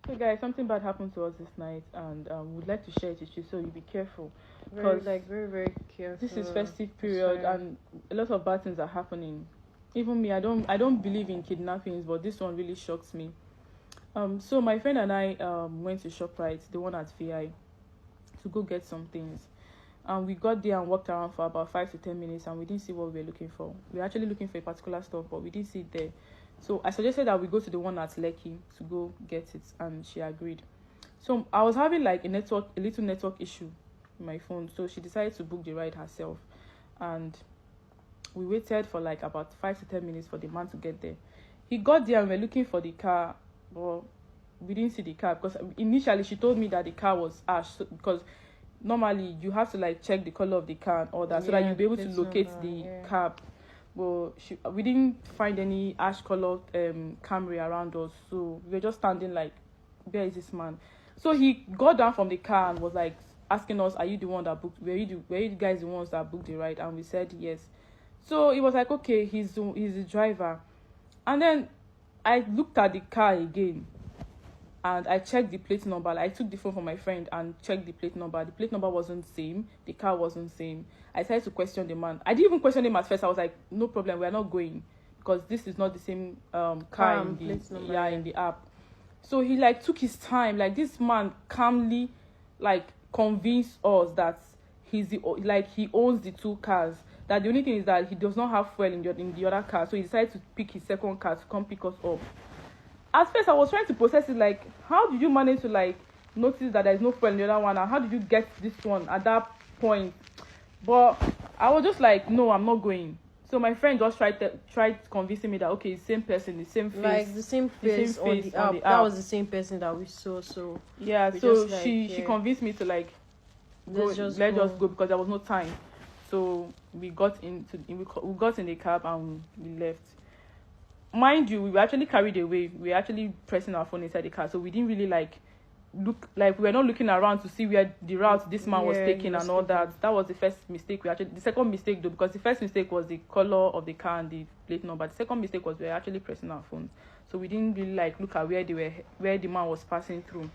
So, guys, something bad happened to us this night, and we'd like to share it with you, so you be careful. Very, very careful. This is festive period, and a lot of bad things are happening. Even me, I don't believe in kidnappings, but this one really shocks me. So my friend and I went to ShopRite, the one at VI, to go get some things. And we got there and walked around for about 5 to 10 minutes, and we didn't see what we were looking for. We were actually looking for a particular stuff, but we didn't see it there. So I suggested that we go to the one at Lekki to go get it, and she agreed. So I was having like a little network issue with my phone, so she decided to book the ride herself. And we waited for like about 5 to 10 minutes for the man to get there. He got there and we were looking for the car, but we didn't see the car, because initially she told me that the car was ash, because normally you have to like check the color of the car and all that, so that you'll be able to locate the cab. Well, we didn't find any ash colored Camry around us, so we were just standing like, where is this man? So he got down from the car and was like asking us, are you the one that booked, were you guys the ones that booked the ride? And we said yes. So he was like, okay, he's the driver. And then I looked at the car again, and I checked the plate number. Like, I took the phone from my friend and checked the plate number. The plate number wasn't same. The car wasn't same. I started to question the man. I didn't even question him at first. I was like, no problem, we are not going, because this is not the same car in the app. So he like took his time. Like, this man calmly like convinced us that he owns the two cars. That the only thing is that he does not have fuel in the other car. So he decided to pick his second car to come pick us up. At first, I was trying to process it, like, how did you manage to, like, notice that there is no fuel in the other one, and how did you get this one at that point? But I was just like, no, I'm not going. So my friend just tried convincing me that, okay, same person, the same face. Like, the same face on the app. That was the same person that we saw, so... Yeah, so she convinced me to, like, let's just go, because there was no time. So we got in the cab and we left. Mind you, we were actually carried away. We were actually pressing our phone inside the car, so we didn't really look, we were not looking around to see where the route this man was taking and all that. That was the first mistake. The second mistake though, because the first mistake was the color of the car and the plate number. The second mistake was we were actually pressing our phones, so we didn't really look at where the man was passing through.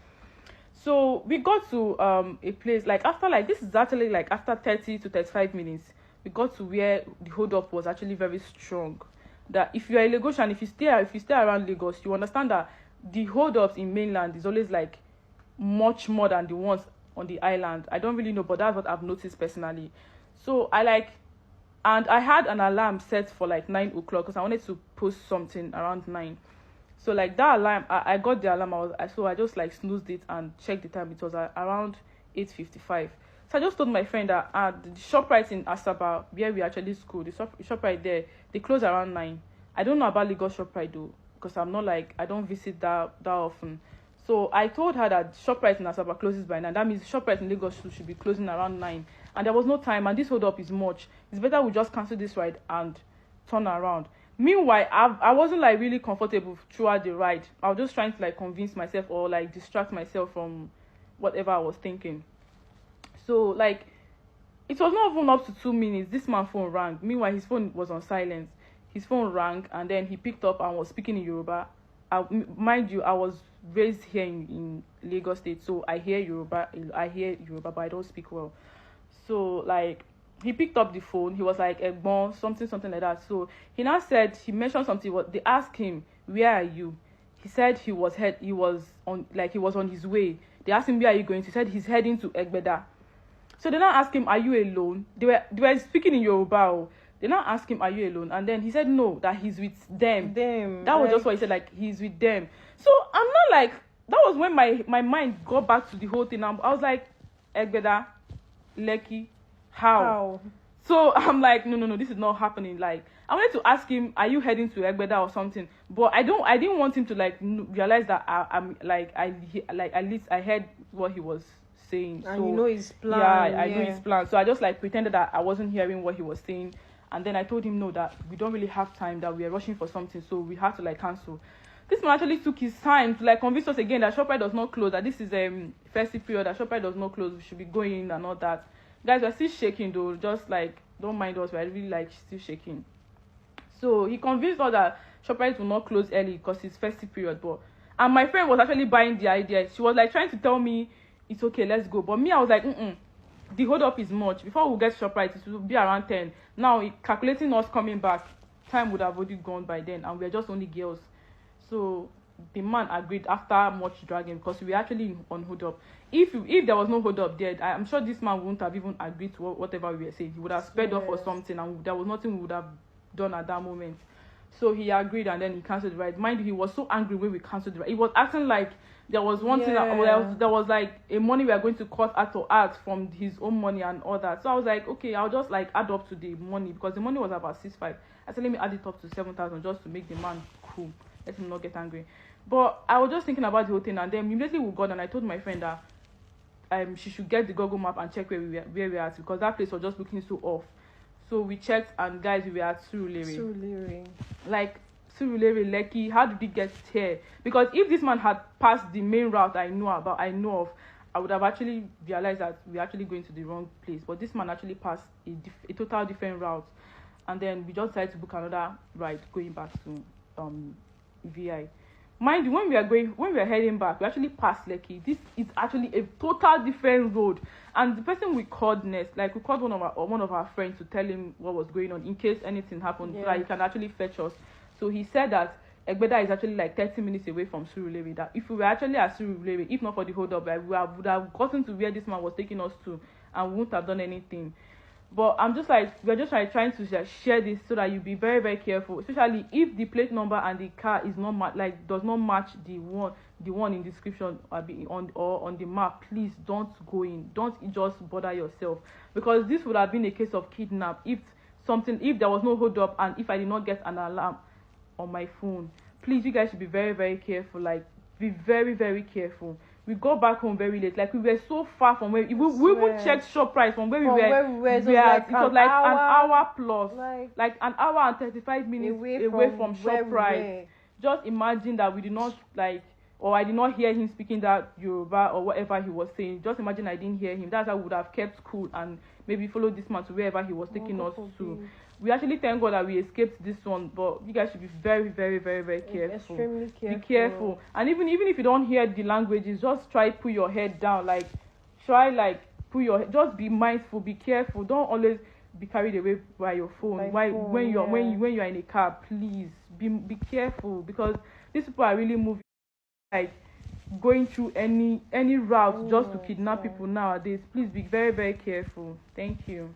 So we got to a place this is actually after 30 to 35 minutes. We got to where the hold up was actually very strong. That if you are a Lagosian, if you stay around Lagos, you understand that the hold-ups in mainland is always much more than the ones on the island. I don't really know, but that's what I've noticed personally. So and I had an alarm set for 9 o'clock, because I wanted to post something around 9. So that alarm, I got the alarm. So I just snoozed it and checked the time. It was around 8:55. So I just told my friend that the ShopRite in Asaba, where we actually school, the ShopRite there, they close around 9. I don't know about Lagos ShopRite though, because I'm not I don't visit that often. So I told her that ShopRite in Asaba closes by 9. That means ShopRite in Lagos should be closing around 9. And there was no time, and this hold up is much. It's better we just cancel this ride and turn around. Meanwhile, I wasn't really comfortable throughout the ride. I was just trying to convince myself or distract myself from whatever I was thinking. So it was not even up to 2 minutes. This man's phone rang. Meanwhile, his phone was on silence. His phone rang, and then he picked up and was speaking in Yoruba. Mind you, I was raised here in Lagos State, so I hear Yoruba, but I don't speak well. So he picked up the phone. He was like, "Egbon," something like that. So he mentioned something. They asked him, "Where are you?" He said he was on his way. They asked him, "Where are you going to?" He said he's heading to Egbeda. So they now asked him, "Are you alone?" They were speaking in Yoruba. They now asked him, "Are you alone?" And then he said no, that he's with them. That was just what he said, he's with them. So I'm not that was when my mind got back to the whole thing. I was like, Egbeda, Lekki, how? So I'm like, no, this is not happening. I wanted to ask him, "Are you heading to Egbeda or something?" But I didn't want him to realize that at least I heard what he was saying. And so, you know his plan. Yeah, I know his plan. So I just pretended that I wasn't hearing what he was saying. And then I told him no, that we don't really have time, that we are rushing for something, so we have to cancel. This man actually took his time to convince us again that ShopRite does not close, that this is a festive period, that ShopRite does not close, we should be going and all that. Guys, we're still shaking though, just don't mind us, we're really still shaking. So he convinced us that ShopRite will not close early because it's festive period, but And my friend was actually buying the idea. She was like trying to tell me it's okay, let's go. But me, I was like, the hold up is much. Before we get ShopRite, it will be around 10. Now, calculating us coming back, time would have already gone by then, and we're just only girls. So the man agreed after much dragging, because we were actually on hold up. If there was no hold up there, I'm sure this man wouldn't have even agreed to whatever we were saying. He would have sped off or something, and there was nothing we would have done at that moment. So he agreed, and then he cancelled the ride. Mind you, he was so angry when we cancelled the ride. He was acting like there was one thing there was like a money we are going to cut out from his own money and all that. So I was like, okay, I'll just like add up to the money, because the money was about 6,500. I said, let me add it up to 7,000 just to make the man cool, let him not get angry. But I was just thinking about the whole thing, and then immediately we got, and I told my friend that she should get the Google map and check where we were at, because that place was just looking so off. So we checked, and guys, we were at Surulere. Like Surulere, Lekki. How did we get here? Because if this man had passed the main route I know of, I would have actually realized that we're actually going to the wrong place. But this man actually passed a total different route, and then we just decided to book another ride going back to VI. Mind you, when we are heading back, we actually passed Lekki. This is actually a total different road. And the person we called next, like we called one of our friends to tell him what was going on in case anything happened, so that he can actually fetch us. So he said that Egbeda is actually like 30 minutes away from Surulere. That if we were actually at Surulere, if not for the hold up, like, we would have gotten to where this man was taking us to, and we wouldn't have done anything. But I'm just like, we're just like trying to share this so that you be very, very careful, especially if the plate number and the car is not does not match the one in description on the map. Please don't go in. Don't just bother yourself, because this would have been a case of kidnap if there was no hold up, and if I did not get an alarm on my phone. Please, you guys should be very, very careful. Like, be very, very careful. We got back home very late. Like, we were so far from where we even checked ShopRite from where we were. It was like an hour plus, like an hour and 35 minutes away from ShopRite. Just imagine that we did not or I did not hear him speaking that Yoruba or whatever he was saying. Just imagine I didn't hear him. That's how we would have kept cool and maybe followed this man to wherever he was taking us to. We actually thank God that we escaped this one, but you guys should be very, very, very, very careful. Extremely careful. Be careful. And even if you don't hear the languages, just try put your head down. Just be mindful, be careful. Don't always be carried away by your phone. When you're in a car, please be careful, because these people are really moving, like going through any route just to kidnap people nowadays. Please be very, very careful. Thank you.